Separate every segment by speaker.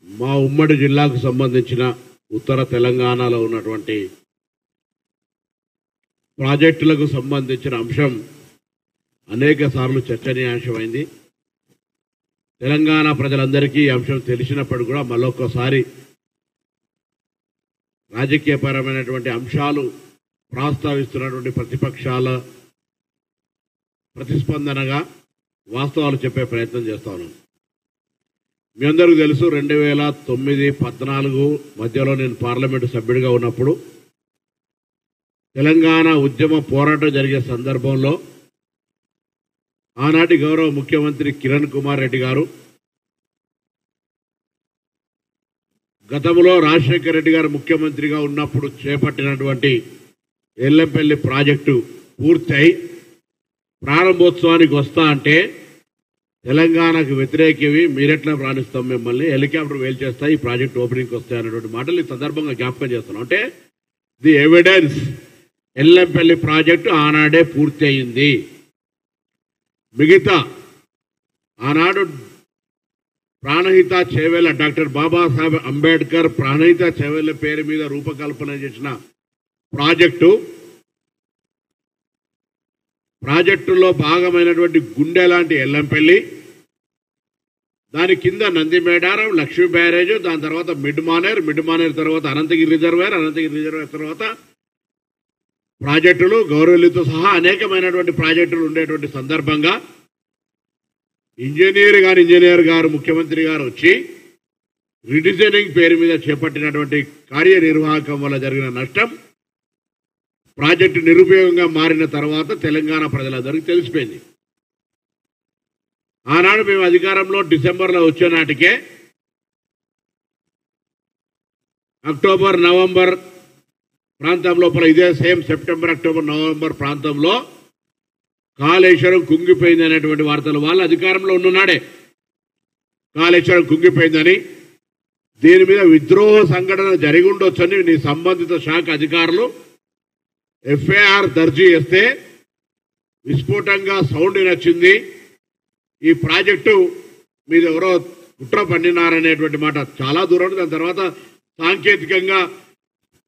Speaker 1: మా ఉమ్మడి జిల్లాకు సంబంధించిన ఉత్తర తెలంగాణలో ఉన్నటువంటి ప్రాజెక్టులకు సంబంధించిన అంశం అనేక సార్లు చర్చనీయాంశమైంది. తెలంగాణ ప్రజలందరికీ ఈ అంశం తెలిసినప్పుడు కూడా మళ్ళొక్కసారి రాజకీయపరమైనటువంటి అంశాలు ప్రస్తావిస్తున్నటువంటి ప్రతిపక్షాల ప్రతిస్పందనగా వాస్తవాలు చెప్పే ప్రయత్నం చేస్తా ఉన్నాం. మీ అందరికీ తెలుసు 2009-14 మధ్యలో నేను పార్లమెంటు సభ్యుడిగా ఉన్నప్పుడు తెలంగాణ ఉద్యమ పోరాటం జరిగే సందర్భంలో ఆనాటి గౌరవ ముఖ్యమంత్రి కిరణ్ కుమార్ రెడ్డి గారు గతంలో రాజశేఖర్ రెడ్డి గారు ముఖ్యమంత్రిగా ఉన్నప్పుడు చేపట్టినటువంటి ఎల్లంపల్లి ప్రాజెక్టు పూర్తయి ప్రారంభోత్సవానికి వస్తా అంటే తెలంగాణకు వ్యతిరేకవి మీరెట్లా ప్రాణిస్తాం, మిమ్మల్ని హెలికాప్టర్ వేలు చేస్తాయి, ఈ ప్రాజెక్ట్ ఓపెనింగ్కి వస్తాయి అన్నటువంటి మాటలు ఈ సందర్భంగా జ్ఞాపకం చేస్తున్నాం. అంటే ది ఎవిడెన్స్ ఎల్లంపల్లి ప్రాజెక్టు ఆనాడే పూర్తి అయింది. మిగతా ఆనాడు ప్రాణహిత చేవేళ్ల డాక్టర్ బాబాసాహెబ్ అంబేద్కర్ ప్రాణహిత చేవేళ్ల పేరు మీద రూపకల్పన చేసిన ప్రాజెక్టులో భాగమైనటువంటి గుండె లాంటి ఎల్లంపల్లి, దాని కింద నంది మేడారం, లక్ష్మీ బ్యారేజ్, దాని తర్వాత మిడ్ మానేర్ తర్వాత అనంతగిరి రిజర్వేర్ తర్వాత ప్రాజెక్టులు గౌరవలితో సహా అనేకమైనటువంటి ప్రాజెక్టులు ఉండేటువంటి సందర్భంగా ఇంజనీర్ గారు ముఖ్యమంత్రి గారు వచ్చి రిడిజైనింగ్ పేరు మీద చేపట్టినటువంటి కార్యనిర్వాహకం వల్ల జరిగిన నష్టం ప్రాజెక్టు నిరుపయోగంగా మారిన తర్వాత తెలంగాణ ప్రజలందరికీ తెలిసిపోయింది. ఆనాడు మేము అధికారంలో డిసెంబర్లో వచ్చే నాటికే అక్టోబర్ నవంబర్ ప్రాంతం లోపల ఇదే సేమ్ సెప్టెంబర్ అక్టోబర్ నవంబర్ ప్రాంతంలో కాళేశ్వరం కుంగిపోయింది అనేటువంటి వార్తలు వాళ్ళు అధికారంలో ఉన్ననాడే కాళేశ్వరం కుంగిపోయిందని, దీని మీద విద్రోహ సంఘటన జరిగి ఉండొచ్చని నీ సంబంధిత శాఖ అధికారులు ఎఫ్ఐఆర్ దర్జీ చేస్తే విస్ఫోటంగా సౌండ్ నచ్చింది, ఈ ప్రాజెక్టు మీద ఎవరో కుట్ర పండినారనేటువంటి మాట చాలా దూరం. దాని తర్వాత సాంకేతికంగా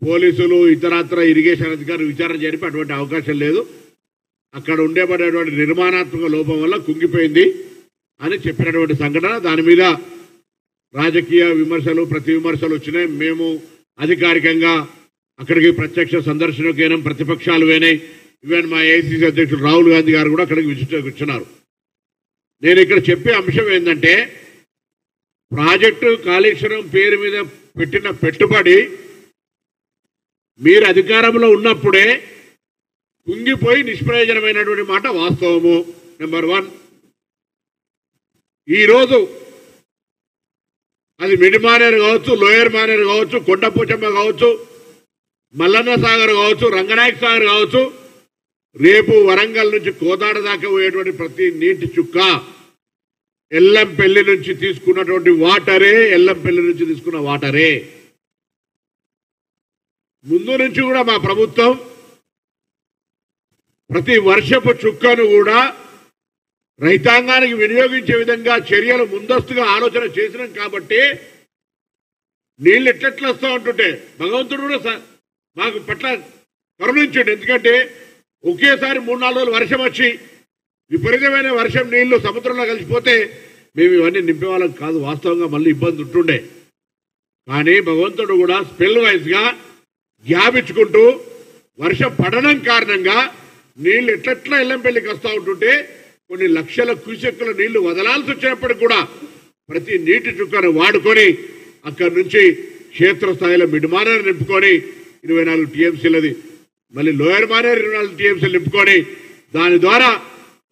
Speaker 1: పోలీసులు ఇతరత్ర ఇరిగేషన్ అధికారులు విచారణ జరిపి అటువంటి అవకాశం లేదు, అక్కడ ఉండేబడేటువంటి నిర్మాణాత్మక లోపం వల్ల కుంగిపోయింది అని చెప్పినటువంటి సంఘటన. దాని మీద రాజకీయ విమర్శలు ప్రతి విమర్శలు వచ్చినాయి. మేము అధికారికంగా అక్కడికి ప్రత్యక్ష సందర్శనకు అయినాం, ప్రతిపక్షాలు పోయినాయి. ఈవెన్ మా ఏఐసీసీ అధ్యక్షుడు రాహుల్ గాంధీ గారు కూడా అక్కడికి విజిట్ వచ్చినారు. నేను ఇక్కడ చెప్పే అంశం ఏంటంటే ప్రాజెక్టు కాళేశ్వరం పేరు మీద పెట్టిన పెట్టుబడి మీరు అధికారంలో ఉన్నప్పుడే కుంగిపోయి నిష్ప్రయోజనమైనటువంటి మాట వాస్తవము. నెంబర్ 1. ఈరోజు అది మిడ్ మానేర్ కావచ్చు, లోయర్ మానేర్ కావచ్చు, కొండపోచమ్మ కావచ్చు, మల్లన్న సాగర్ కావచ్చు, రంగనాయక సాగర్ కావచ్చు, రేపు వరంగల్ నుంచి కోదాడ దాకా పోయేటువంటి ప్రతి నీటి చుక్క ఎల్లంపల్లి నుంచి తీసుకున్నటువంటి వాటరే, ఎల్లంపల్లి నుంచి తీసుకున్న వాటరే. ముందు నుంచి కూడా మా ప్రభుత్వం ప్రతి వర్షపు చుక్కను కూడా రైతాంగానికి వినియోగించే విధంగా చర్యలు ముందస్తుగా ఆలోచన చేసినాం. కాబట్టి నీళ్ళు ఎట్లెట్లా వస్తూ ఉంటుంటే భగవంతుడు కూడా మాకు పట్ల కరుణించండి. ఎందుకంటే ఒకేసారి 3-4 రోజులు వర్షం వచ్చి విపరీతమైన వర్షం నీళ్లు సముద్రంలో కలిసిపోతే మేము ఇవన్నీ నింపేవాళ్ళం కాదు, వాస్తవంగా మళ్ళీ ఇబ్బంది ఉంటుండే. కానీ భగవంతుడు కూడా స్పెల్ వైజ్గా గ్యాప్ ఇచ్చుకుంటూ వర్షం పడడం కారణంగా నీళ్లు ఎట్లెట్లా ఎల్లంపల్లికి వస్తూ ఉంటుంటే కొన్ని లక్షల క్యూసెక్కుల నీళ్లు వదలాల్సి వచ్చినప్పటికి కూడా ప్రతి నీటి చుక్కను వాడుకొని అక్కడి నుంచి క్షేత్రస్థాయిలో మిడ్ మానేర్ నింపుకొని 24 టీఎంసీలది, మళ్ళీ లోయర్ మానేర్ 24 టీఎంసీలు నింపుకొని దాని ద్వారా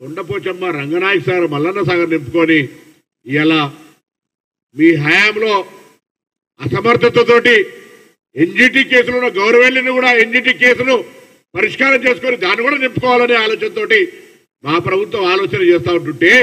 Speaker 1: కొండపోచమ్మ, రంగనాయక సాగర్, మల్లన్న సాగర్ నింపుకొని ఇలా మీ హయాంలో అసమర్థతతోటి ఎన్జిటి కేసులో గౌరవెల్లిని కూడా ఎన్జిటి కేసును పరిష్కారం చేసుకొని దాన్ని కూడా నింపుకోవాలనే ఆలోచనతోటి మా ప్రభుత్వం ఆలోచన చేస్తూ ఉంటుంటే